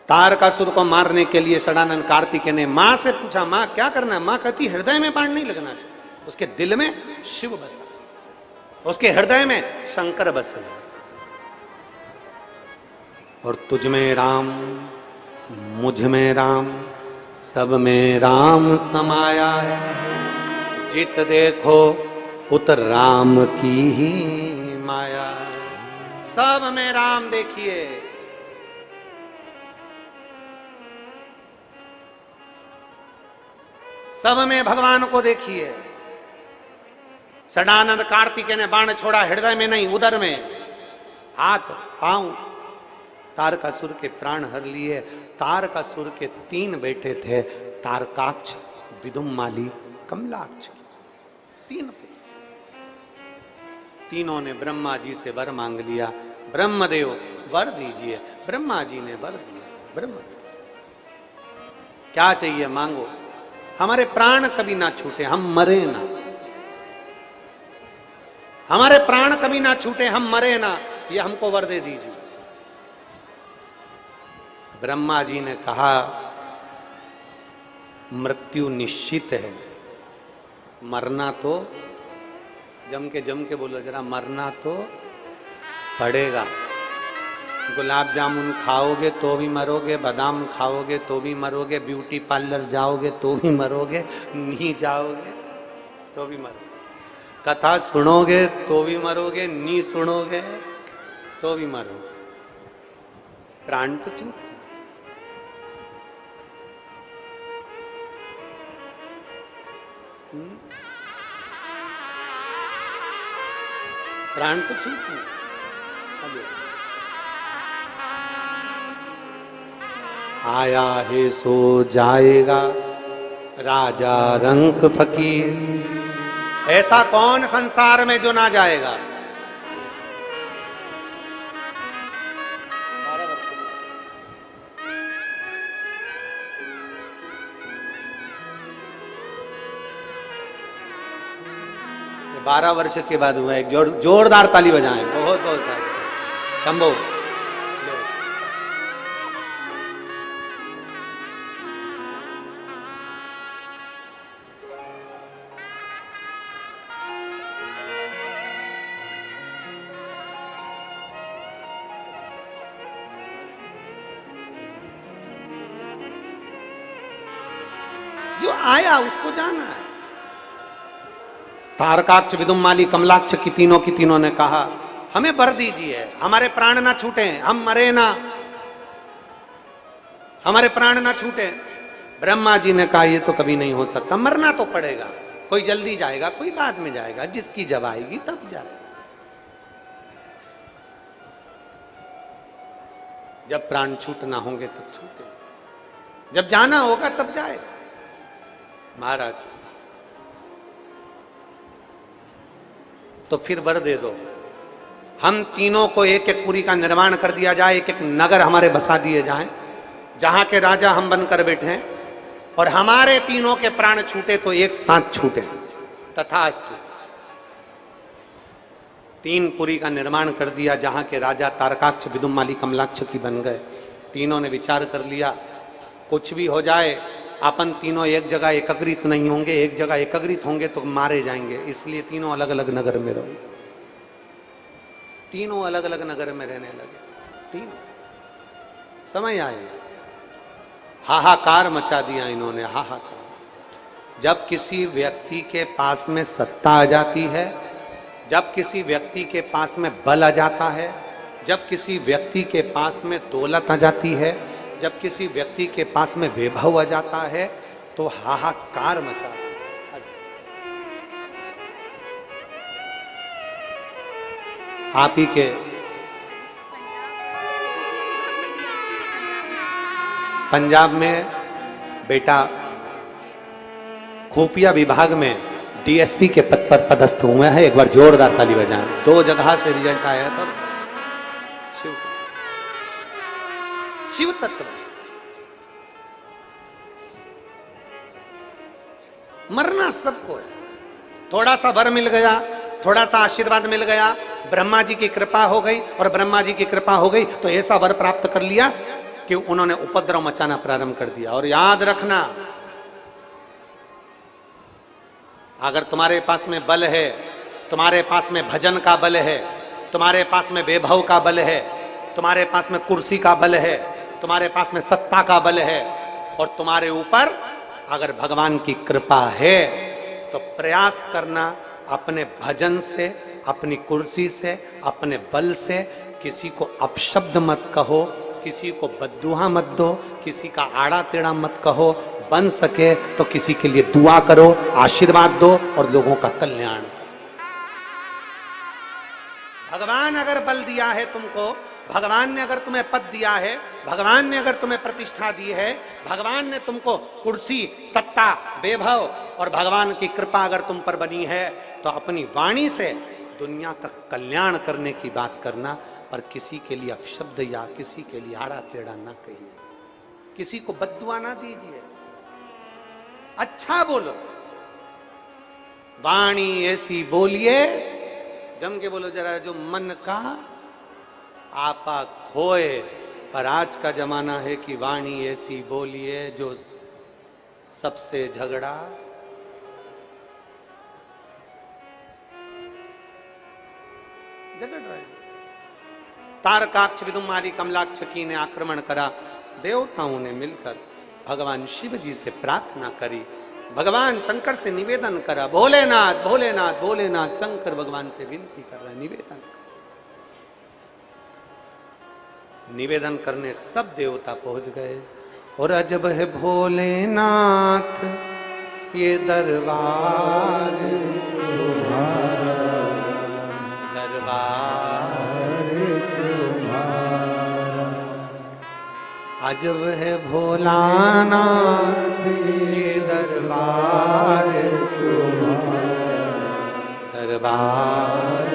तारकासुर को मारने के लिए षडानंद कार्तिकेय ने मां से पूछा, मां क्या करना है? मां कहती हृदय में बाण नहीं लगना चाहिए, उसके दिल में शिव बसा, उसके हृदय में शंकर बसे। और तुझ में राम, मुझ में राम, सब में राम समाया है, जित देखो उत राम की ही माया। सब में राम देखिए, सब में भगवान को देखिए। षडानंद कार्तिकेय ने बाण छोड़ा, हृदय में नहीं उदर में, हाथ पांव, तारकासुर के प्राण हर लिए। तारकासुर के 3 बेटे थे, तारकाक्ष, विदुम्माली, कमलाक्ष, 3 पुत्र। तीनों ने ब्रह्मा जी से वर मांग लिया, ब्रह्मदेव वर दीजिए। ब्रह्मा जी ने वर दिया, ब्रह्मदेव क्या चाहिए मांगो, हमारे प्राण कभी ना छूटे, हम मरे ना, हमारे प्राण कभी ना छूटे, हम मरे ना, ये हमको वर दे दीजिए। ब्रह्मा जी ने कहा, मृत्यु निश्चित है, मरना तो जम के बोलो जरा, मरना तो पड़ेगा। गुलाब जामुन खाओगे तो भी मरोगे, बादाम खाओगे तो भी मरोगे, ब्यूटी पार्लर जाओगे तो भी मरोगे, नहीं जाओगे तो भी मरोगे, कथा सुनोगे तो भी मरोगे, नहीं सुनोगे तो भी मरोगे। प्राण तो छूट, प्राण तो छूट। आया है सो जाएगा राजा रंक फकीर, ऐसा कौन संसार में जो ना जाएगा। ये 12 वर्ष के बाद हुआ है, जोरदार ताली बजाएं, बहुत बहुत सारे शंभो। जो आया उसको जाना है। तारकाक्ष, विदुम्माली, कमलाक्ष की तीनों ने कहा, हमें वर दीजिए, हमारे प्राण ना छूटे, हम मरे ना, हमारे प्राण ना छूटे। ब्रह्मा जी ने कहा, ये तो कभी नहीं हो सकता, मरना तो पड़ेगा, कोई जल्दी जाएगा, कोई बाद में जाएगा, जिसकी जब आएगी तब जाएगा। जब प्राण छूटना होंगे तब छूटे, जब जाना होगा तब जाएगा। महाराज तो फिर वर दे दो, हम तीनों को एक एक पुरी का निर्माण कर दिया जाए, एक एक नगर हमारे बसा दिए जाएं, जहां के राजा हम बनकर बैठे हैं, और हमारे तीनों के प्राण छूटे तो एक साथ छूटे, तथास्तु। 3 पुरी का निर्माण कर दिया, जहां के राजा तारकाक्ष, विदुम्माली, कमलाक्ष की बन गए। तीनों ने विचार कर लिया, कुछ भी हो जाए अपन तीनों एक जगह एकत्रित नहीं होंगे, एक जगह एकत्रित होंगे तो मारे जाएंगे, इसलिए तीनों अलग अलग नगर में रहो। तीनों अलग अलग नगर में रहने लगे। तीनों समय आए, हाहाकार मचा दिया इन्होंने, हाहाकार। जब किसी व्यक्ति के पास में सत्ता आ जाती है, जब किसी व्यक्ति के पास में बल आ जाता है, जब किसी व्यक्ति के पास में दौलत आ जाती है, जब किसी व्यक्ति के पास में वैभव आ जाता है, तो हाहाकार मचा। आप ही के पंजाब में बेटा खुफिया विभाग में डीएसपी के पद पर पदस्थ हुए हैं। एक बार जोरदार ताली बजाएं। 2 जगह से रिजल्ट आया था। शिव तत्व मरना सबको है। थोड़ा सा वर मिल गया, थोड़ा सा आशीर्वाद मिल गया, ब्रह्मा जी की कृपा हो गई, और ब्रह्मा जी की कृपा हो गई तो ऐसा वर प्राप्त कर लिया कि उन्होंने उपद्रव मचाना प्रारंभ कर दिया। और याद रखना, अगर तुम्हारे पास में बल है, तुम्हारे पास में भजन का बल है, तुम्हारे पास में वैभव का बल है, तुम्हारे पास में कुर्सी का बल है, तुम्हारे पास में सत्ता का बल है, और तुम्हारे ऊपर अगर भगवान की कृपा है, तो प्रयास करना अपने भजन से, अपनी कुर्सी से, अपने बल से किसी को अपशब्द मत कहो, किसी को बद्दुआ मत दो, किसी का आड़ा टेढ़ा मत कहो। बन सके तो किसी के लिए दुआ करो, आशीर्वाद दो और लोगों का कल्याण। भगवान अगर बल दिया है तुमको, भगवान ने अगर तुम्हें पद दिया है, भगवान ने अगर तुम्हें प्रतिष्ठा दी है, भगवान ने तुमको कुर्सी, सत्ता, वैभव और भगवान की कृपा अगर तुम पर बनी है, तो अपनी वाणी से दुनिया का कल्याण करने की बात करना, पर किसी के लिए अपशब्द या किसी के लिए आड़ा टेढ़ा ना कहिए, किसी को बद्दुआ ना दीजिए, अच्छा बोलो। वाणी ऐसी बोलिए, जम के बोलो जरा, जो मन का आपा खोए। पर आज का जमाना है कि वाणी ऐसी बोलिए जो सबसे झगड़ा, झगड़ रहे। तारकाक्ष विदुमारी कमलाक्ष की ने आक्रमण करा, देवताओं ने मिलकर भगवान शिव जी से प्रार्थना करी, भगवान शंकर से निवेदन करा, भोलेनाथ भोलेनाथ भोलेनाथ। शंकर भगवान से विनती कर रहे, निवेदन करने सब देवता पहुंच गए। और अजब है भोलेनाथ ये दरबार, अजब है भोलानाथ ये दरबार, दरबार